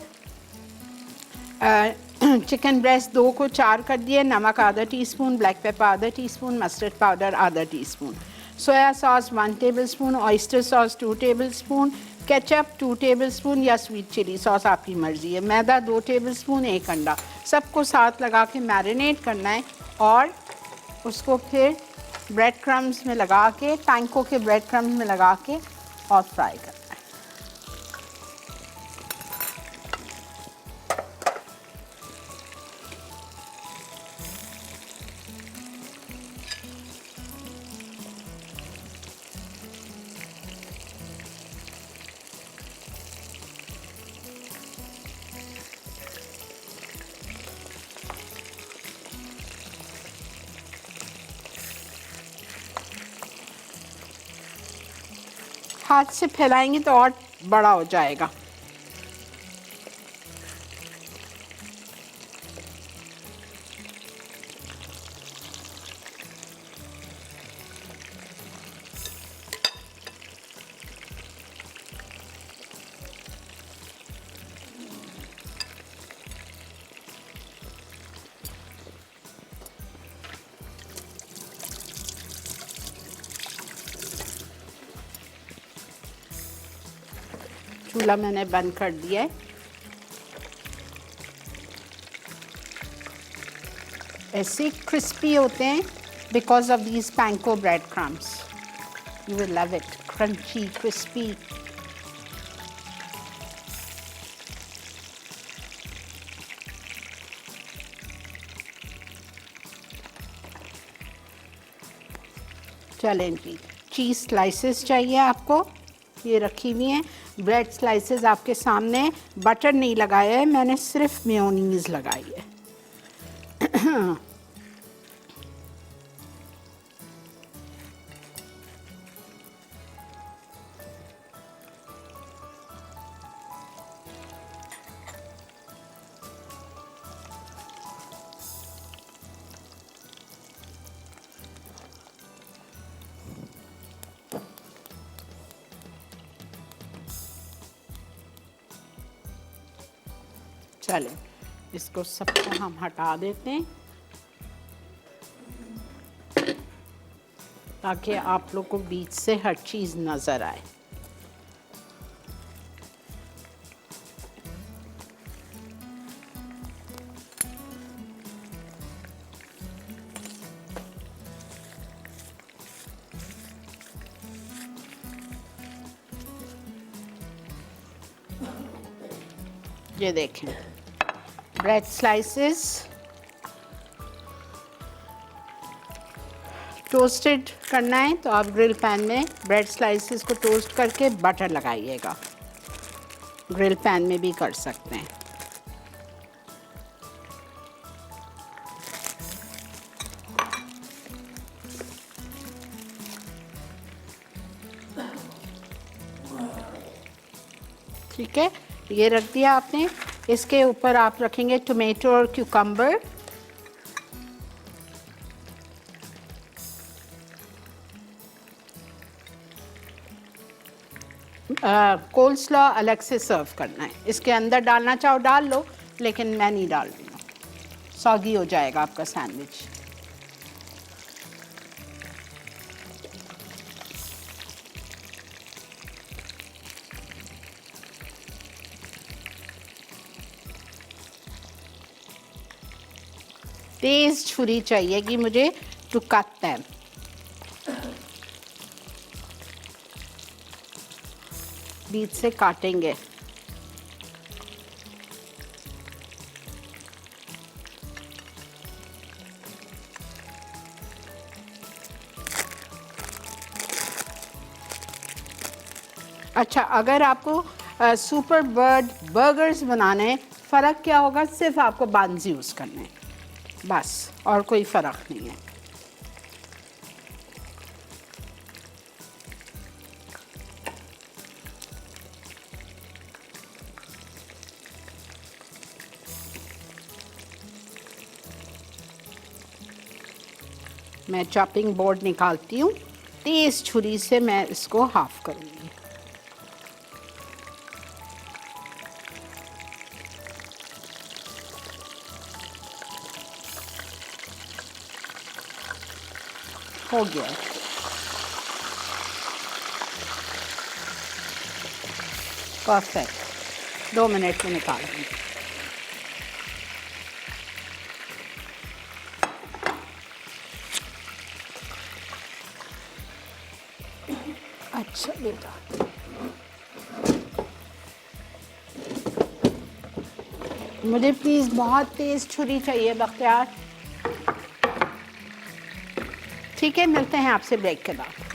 [SPEAKER 1] चिकन ब्रेस्ट 2 को 4 कर दिए, नमक ½ teaspoon, black paper ½ teaspoon, mustard powder ½ teaspoon, सोया sauce 1 tablespoon, oyster sauce 2 tablespoon, ketchup 2 tablespoon या स्वीट चिली सॉस आपकी मर्ज़ी है, मैदा 2 टेबलस्पून, 1 अंडा, सबको साथ लगा के मैरिनेट करना है। और उसको फिर ब्रेड क्रम्स में लगा के, पैंको के ब्रेड क्रम्स में लगा के और फ्राई करना है। हाथ से फैलाएंगे तो और बड़ा हो जाएगा। चूल्हा मैंने बंद कर दिया है। ऐसे क्रिस्पी होते हैं because of these panko bread crumbs. You will love it, crunchy, crispy. चलें जी, चीज़ स्लाइसेस चाहिए आपको। ये रखी हुई हैं। ब्रेड स्लाइसेस आपके सामने, बटर नहीं लगाया है मैंने, सिर्फ मेयोनीज लगाई है। चलें, इसको सबको हम हटा देते हैं ताकि आप लोग को बीच से हर चीज़ नज़र आए। ये देखें ब्रेड स्लाइसेस टोस्टेड करना है तो आप ग्रिल पैन में ब्रेड स्लाइसेस को टोस्ट करके बटर लगाइएगा। ग्रिल पैन में भी कर सकते हैं। ठीक है, ये रख दिया आपने। इसके ऊपर आप रखेंगे टोमेटो और क्यूकम्बर। कोल्स्लॉ अलग से सर्व करना है। इसके अंदर डालना चाहो डाल लो, लेकिन मैं नहीं डाल रही हूँ, सॉगी हो जाएगा आपका सैंडविच। तेज छुरी चाहिएगी मुझे टू कट देम। बीच से काटेंगे। अच्छा, अगर आपको सुपर बर्ड बर्गर्स बनाने हैं, फ़र्क क्या होगा, सिर्फ आपको बन्स यूज़ करने हैं बस, और कोई फ़र्क नहीं है। मैं चॉपिंग बोर्ड निकालती हूँ, तेज़ छुरी से मैं इसको हाफ करूँगी। हो गया। परफेक्ट, 2 मिनट में निकाल दूँगी। अच्छा बेटा, मुझे प्लीज़ बहुत तेज़ छुरी चाहिए बख्तियार। ठीक है, मिलते हैं आपसे ब्रेक के बाद।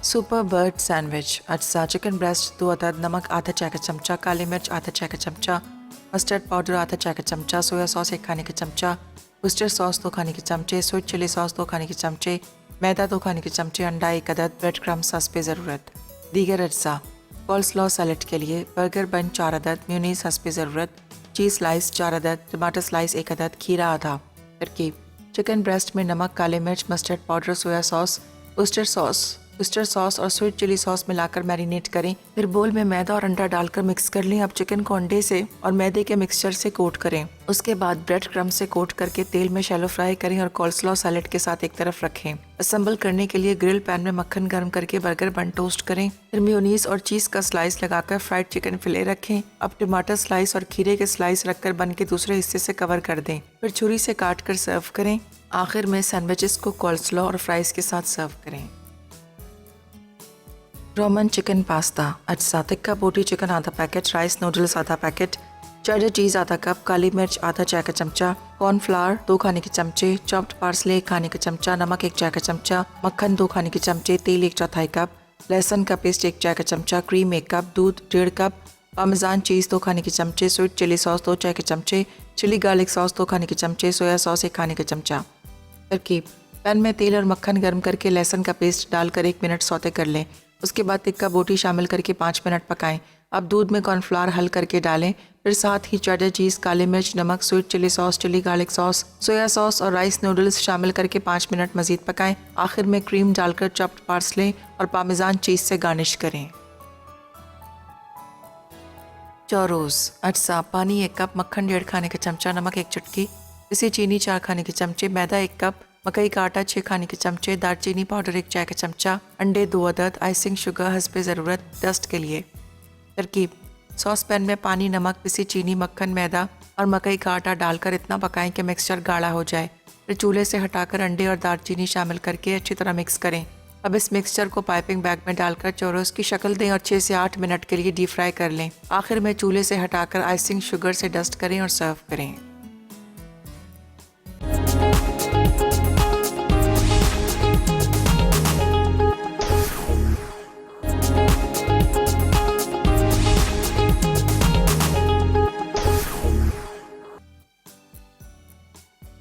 [SPEAKER 5] Super bird sandwich. अज्जा चिकन ब्रेस्ट 2 अदद, नमक आधा चाय का चमचा, काली मिर्च आधा चाय का चमचा, मस्टर्ड पाउडर आधा चाय का चमचा, सोया सॉस 1 खाने का चमचा, वुस्टर सॉस 2 खाने के चमचे, स्वीट चिली सॉस 2 खाने के चमचे, मैदा 2 खाने के चमचे, अंडा 1 अदद, ब्रेड क्रम्स सॉस पे ज़रूरत। दीगर अज्जा कोल्स्लॉ सैलेड के लिए बर्गर बन 4 अदद, म्यूनीस सॉस पे ज़रूरत, चीज़ स्लाइस 4 अदद, टमाटर स्लाइस 1 अदद, खीरा आधा। तरकीब: चिकन ब्रेस्ट में नमक, काले मिर्च, mustard powder, soya sauce, worcester sauce, worcester sauce और स्वीट चिली सॉस मिलाकर मैरिनेट करें। फिर बोल में मैदा और अंडा डालकर मिक्स कर लें। अब चिकन को अंडे से और मैदे के मिक्सचर से कोट करें। उसके बाद ब्रेड क्रम्ब से कोट करके तेल में शैलो फ्राई करें और कॉल्सलॉ सैलेड के साथ एक तरफ रखें। असेंबल करने के लिए ग्रिल पैन में मक्खन गर्म करके बर्गर बन टोस्ट करें। फिर मेयोनीज और चीज का स्लाइस लगाकर फ्राइड चिकन फिले रखें। अब टमाटर स्लाइस और खीरे के स्लाइस रखकर बन के दूसरे हिस्से से कवर कर दें। फिर छुरी से काट कर सर्व करें। आखिर में सैंडविचेस को कॉल्सलॉ और फ्राइज के साथ सर्व करें। रोमन चिकन पास्ता अज्जा टिक्का बोटी चिकन आधा पैकेट, राइस नूडल्स आधा पैकेट, चेडर चीज़ आधा कप, काली मिर्च आधा चाय का चमचा, कॉर्नफ्लावर 2 खाने के चमचे, चॉप्ड पार्सले 1 खाने का चमचा, नमक 1 चाय का चमचा, मक्खन 2 खाने के चमचे, तेल 1/4 कप, लहसुन का पेस्ट 1 चाय का चमचा, क्रीम 1 कप, दूध 1.5 कप, पामेजान चीज़ 2 खाने के चमचे, स्वीट चिली सॉस 2 चाय के चमचे, चिली गार्लिक सॉस 2 खाने के चमचे, सोया सॉस 1 खाने का चमचा। तरकीब: पैन में तेल और मक्खन गर्म करके लहसुन का पेस्ट डालकर 1 मिनट सौते कर लें। उसके बाद टिक्का बोटी शामिल करके 5 मिनट पकाएं। अब दूध में कॉर्नफ्लावर हल करके डालें। फिर साथ ही चेडर चीज़, काली मिर्च, नमक, sweet chilli sauce, chilli garlic sauce, soya sauce और राइस नूडल्स शामिल करके 5 मिनट मजीद पकाएं। आखिर में क्रीम डालकर चॉप्ड पार्सले और पामेजान चीज़ से गार्निश करें। चोरोस अज्जा पानी 1 कप, मक्खन 1.5 खाने का चमचा, नमक 1 चुटकी, पिसी चीनी 4 खाने के चमचे, मैदा 1 कप, मकई का आटा 6 खाने के चमचे, दालचीनी पाउडर 1 चाय का चमचा, अंडे 2 अदद, आइसिंग शुगर हस्बे ज़रूरत डस्ट के लिए। तरकीब: सॉस पैन में पानी, नमक, पिसी चीनी, मक्खन, मैदा और मकई का आटा डालकर इतना पकाएं कि मिक्सचर गाढ़ा हो जाए। फिर चूल्हे से हटाकर अंडे और दालचीनी शामिल करके अच्छी तरह मिक्स करें। अब इस मिक्सचर को पाइपिंग बैग में डालकर चोरोस की शक्ल दें और 6 से 8 मिनट के लिए डीप फ्राई कर लें। आखिर में चूल्हे से हटाकर आइसिंग शुगर से डस्ट करें और सर्व करें।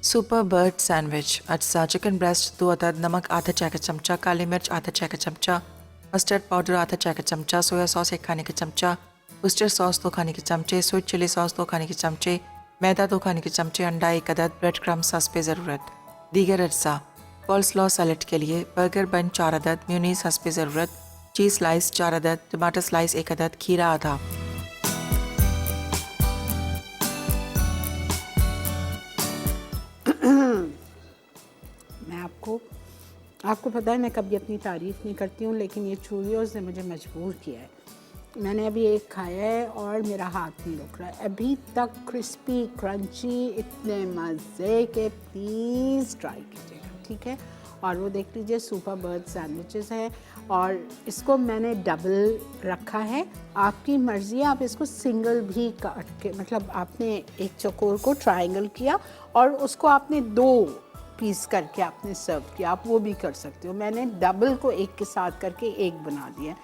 [SPEAKER 5] सुपर बर्ड सैंडविच अज्जा चिकन ब्रेस्ट 2 अदद, नमक आधा चाय का चमचा, काली मिर्च आधा चाय का चमचा, मस्टर्ड पाउडर आधा चाय का चमचा, सोया सॉस 1 खाने का चमचा, उस्टर सॉस 2 खाने के चमचे, स्वीट चिली सॉस 2 खाने के चमचे, मैदा 2 खाने के चमचे, अंडा 1 अदद, ब्रेड क्रम्ब सॉस पे ज़रूरत। दीगर अज्जा: कॉल्सलॉ सैलेड के लिए बर्गर बन 4 अदद, मेयोनीज हस्बे ज़रूरत, चीज़ स्लाइस 4 अदद, टमाटर स्लाइस 1 अदद, खीरा आधा।
[SPEAKER 1] मैं आपको पता है मैं कभी अपनी तारीफ़ नहीं करती हूँ, लेकिन ये चूरियोज़ ने मुझे मजबूर किया है। मैंने अभी एक खाया है और मेरा हाथ नहीं रुक रहा है अभी तक। क्रिस्पी क्रंची, इतने मज़े के, प्लीज़ ट्राई कीजिएगा, ठीक है। और वो देख लीजिए सुपर बर्ड सैंडविचेस है और इसको मैंने डबल रखा है। आपकी मर्ज़ी है, आप इसको सिंगल भी काट के, मतलब आपने एक चौकोर को ट्रायंगल किया और उसको आपने 2 पीस करके आपने सर्व किया, आप वो भी कर सकते हो। मैंने डबल को एक के साथ करके एक बना दिया,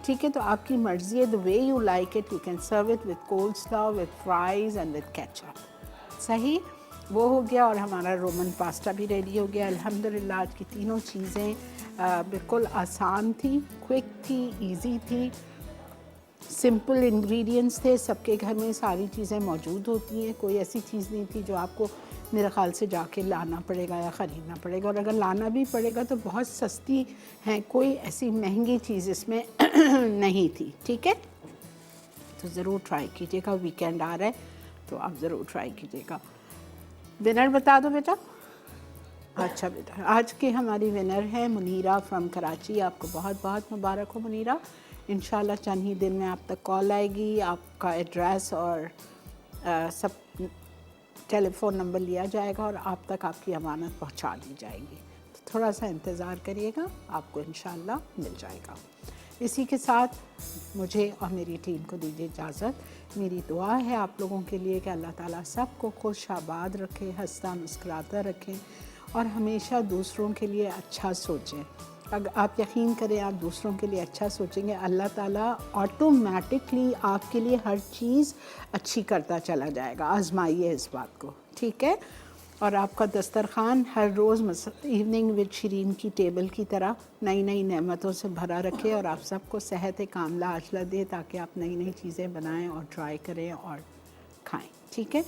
[SPEAKER 1] ठीक है। तो आपकी मर्ज़ी है, the way you like it, you can serve it with coleslaw, with fries and with ketchup. सही, वो हो गया। और हमारा रोमन पास्ता भी रेडी हो गया अल्हम्दुलिल्लाह। आज की तीनों चीज़ें बिल्कुल आसान थी, क्विक थी, इजी थी, सिंपल इंग्रेडिएंट्स थे। सबके घर में सारी चीज़ें मौजूद होती हैं, कोई ऐसी चीज़ नहीं थी जो आपको मेरे ख़्याल से जाके लाना पड़ेगा या ख़रीदना पड़ेगा। और अगर लाना भी पड़ेगा तो बहुत सस्ती हैं, कोई ऐसी महंगी चीज़ इसमें नहीं थी, ठीक है। तो ज़रूर ट्राई कीजिएगा, वीकेंड आ रहा है तो आप ज़रूर ट्राई कीजिएगा। विनर बता दो बेटा। अच्छा बेटा, आज की हमारी विनर है मुनीरा फ्रॉम कराची। आपको बहुत बहुत मुबारक हो मुनीरा। इंशाल्लाह चंद ही दिन में आप तक कॉल आएगी, आपका एड्रेस और सब टेलीफ़ोन नंबर लिया जाएगा और आप तक आपकी अमानत पहुंचा दी जाएगी। तो थोड़ा सा इंतज़ार करिएगा, आपको इंशाल्लाह मिल जाएगा। इसी के साथ मुझे और मेरी टीम को दीजिए इजाज़त। मेरी दुआ है आप लोगों के लिए कि अल्लाह ताला सबको खुश आबाद रखे, हंसता मुस्कुराता रखें और हमेशा दूसरों के लिए अच्छा सोचें। अगर आप यकीन करें, आप दूसरों के लिए अच्छा सोचेंगे, अल्लाह ताला ऑटोमेटिकली आपके लिए हर चीज़ अच्छी करता चला जाएगा। आजमाइए इस बात को, ठीक है। और आपका दस्तरखान हर रोज़ इवनिंग विद शरीन की टेबल की तरह नई नई नेमतों से भरा रखे और आप सबको सेहत कामला आजला दे, ताकि आप नई नई चीज़ें बनाएं और ट्राई करें और खाएं, ठीक है।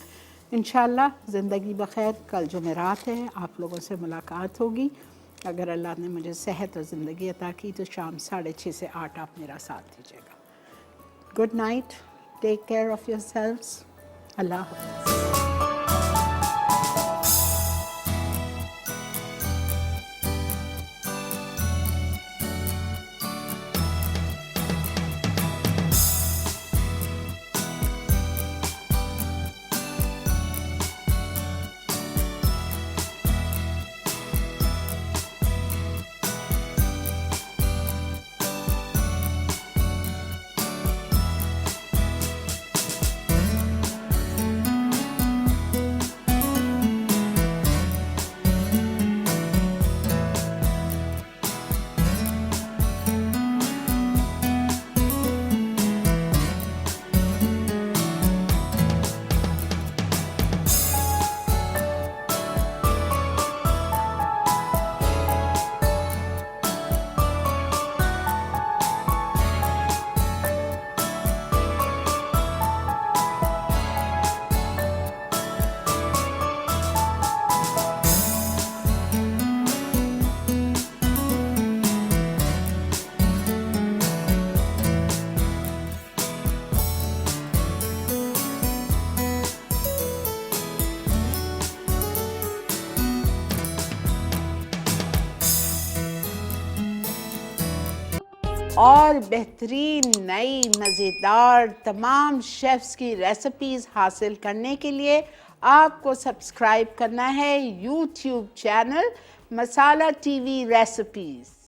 [SPEAKER 1] इंशाल्लाह ज़िंदगी बख़ैर। कल जुमेरात है, आप लोगों से मुलाकात होगी अगर अल्लाह ने मुझे सेहत और ज़िंदगी अता की तो शाम 6:30 से 8 आप मेरा साथ दीजिएगा। Good night, take care of yourselves, अल्लाह हाफ़िज़। और बेहतरीन नई मज़ेदार तमाम शेफ़्स की रेसिपीज़ हासिल करने के लिए आपको सब्सक्राइब करना है यूट्यूब चैनल मसाला टीवी रेसिपीज़।